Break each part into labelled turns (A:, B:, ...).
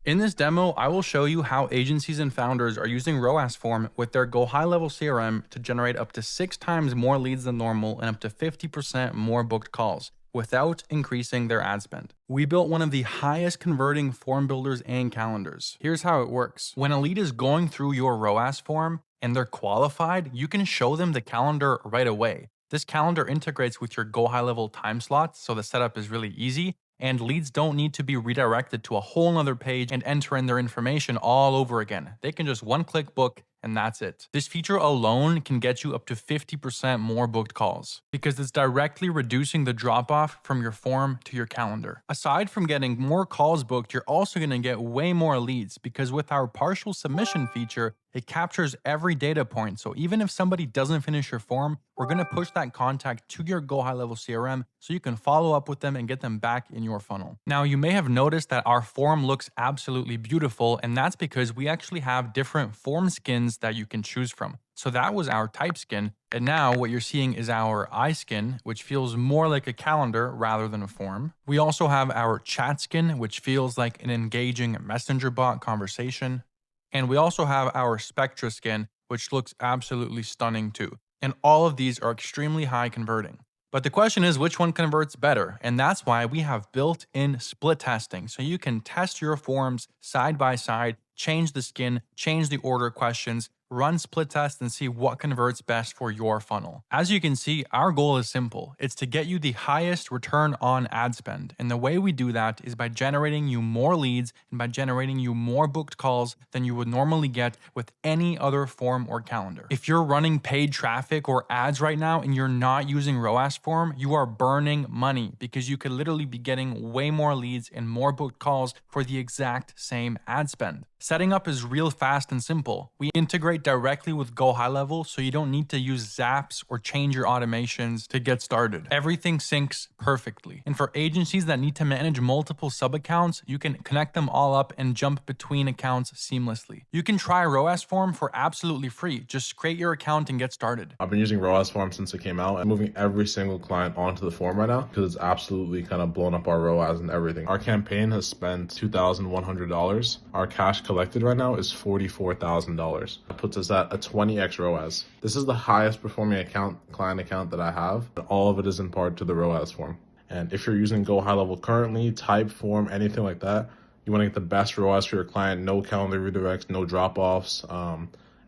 A: In this demo, I will show you how agencies and founders are using ROASForm with their Go High Level CRM to generate up to 6 times more leads than normal and up to 50% more booked calls without increasing their ad spend. We built one of the highest converting form builders and calendars. Here's how it works. When a lead is going through your ROASForm and they're qualified, you can show them the calendar right away. This calendar integrates with your Go High Level time slots, so the setup is really easy. And leads don't need to be redirected to a whole nother page and enter in their information all over again. They can just one-click book and that's it. This feature alone can get you up to 50% more booked calls because it's directly reducing the drop-off from your form to your calendar. Aside from getting more calls booked, you're also going to get way more leads because with our partial submission feature, it captures every data point. So even if somebody doesn't finish your form, we're going to push that contact to your Go High Level CRM so you can follow up with them and get them back in your funnel. Now, you may have noticed that our form looks absolutely beautiful, and that's because we actually have different form skins that you can choose from. So that was our type skin, and now what you're seeing is our eye skin, which feels more like a calendar rather than a form. We also have our chat skin, which feels like an engaging messenger bot conversation. And we also have our Spectra skin, which looks absolutely stunning too. And all of these are extremely high converting. But the question is, which one converts better? And that's why we have built-in split testing. So you can test your forms side by side, change the skin, change the order questions, run split tests and see what converts best for your funnel. As you can see, our goal is simple. It's to get you the highest return on ad spend. And the way we do that is by generating you more leads and by generating you more booked calls than you would normally get with any other form or calendar. If you're running paid traffic or ads right now and you're not using ROASForm, you are burning money because you could literally be getting way more leads and more booked calls for the exact same ad spend. Setting up is real fast and simple. We integrate directly with Go High Level, so you don't need to use Zaps or change your automations to get started. Everything syncs perfectly. And for agencies that need to manage multiple sub-accounts, you can connect them all up and jump between accounts seamlessly. You can try ROASForm for absolutely free. Just create your account and get started.
B: I've been using ROASForm since it came out. I'm moving every single client onto the form right now because it's absolutely kind of blown up our ROAS and everything. Our campaign has spent $2,100. Our cash collected right now is $44,000. That puts us at a 20x ROAS. This is the highest performing client account that I have, and all of it is in part to the ROASForm. And if you're using Go High Level currently, type, form, anything like that, you want to get the best ROAS for your client, no calendar redirects, no drop-offs,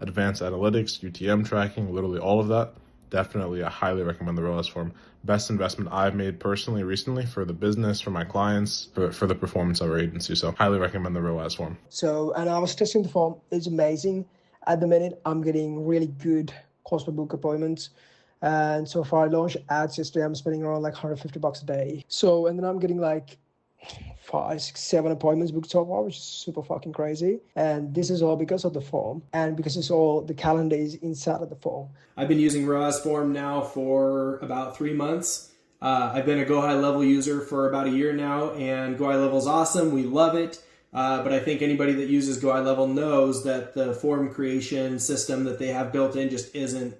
B: advanced analytics, UTM tracking, literally all of that. Definitely, I highly recommend the ROASForm. Best investment I've made personally recently for the business, for my clients, for the performance of our agency. So highly recommend the ROASForm.
C: And I was testing the form. It's amazing. At the minute, I'm getting really good cost per book appointments. And so far I launched ads yesterday, I'm spending around like $150 a day. And then I'm getting like 5, 6, 7 appointments booked so far, which is super fucking crazy. And this is all because of the form and because it's all the calendar is inside of the form.
D: I've been using ROASForm now for about 3 months. I've been a Go High Level user for about a year now, and Go High Level is awesome. We love it. But I think anybody that uses Go High Level knows that the form creation system that they have built in just isn't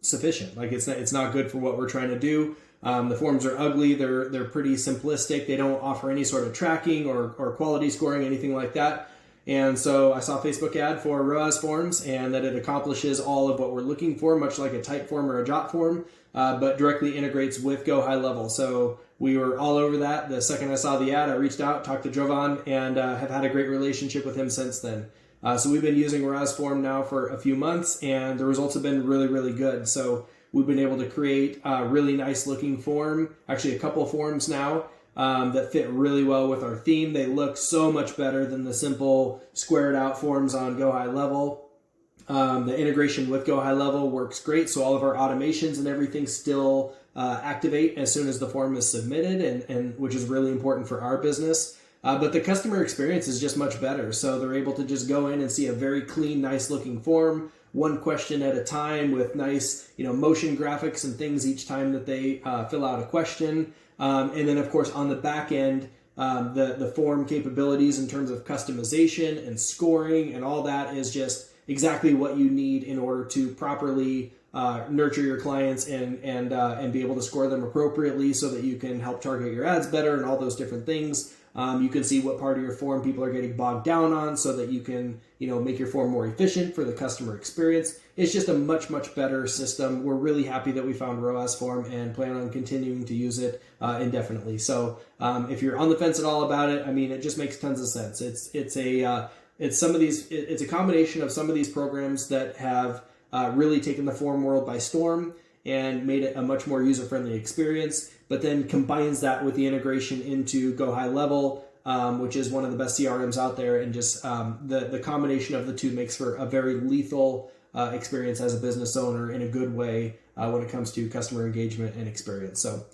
D: sufficient. Like it's not good for what we're trying to do. The forms are ugly. They're pretty simplistic. They don't offer any sort of tracking or quality scoring, anything like that. And so I saw a Facebook ad for ROASForms and that it accomplishes all of what we're looking for, much like a type form or a jot form, but directly integrates with Go High Level. So we were all over that. The second I saw the ad, I reached out, talked to Jovan, and have had a great relationship with him since then. So we've been using ROASForm now for a few months, and the results have been really, really good. So we've been able to create a really nice looking form, actually a couple of forms now, that fit really well with our theme. They look so much better than the simple squared out forms on Go High Level. The integration with Go High Level works great, so all of our automations and everything still activate as soon as the form is submitted, and which is really important for our business. But the customer experience is just much better, so they're able to just go in and see a very clean, nice looking form, one question at a time with nice, motion graphics and things each time that they fill out a question. And then, of course, on the back end, the form capabilities in terms of customization and scoring and all that is just exactly what you need in order to properly nurture your clients and be able to score them appropriately so that you can help target your ads better and all those different things. You can see what part of your form people are getting bogged down on so that you can, make your form more efficient for the customer experience. It's just a much, much better system. We're really happy that we found ROASForm and plan on continuing to use it indefinitely. So if you're on the fence at all about it, I mean, it just makes tons of sense. It's a combination of some of these programs that have really taken the form world by storm and made it a much more user-friendly experience, but then combines that with the integration into Go High Level, which is one of the best CRMs out there, and just the combination of the two makes for a very lethal experience as a business owner in a good way when it comes to customer engagement and experience. So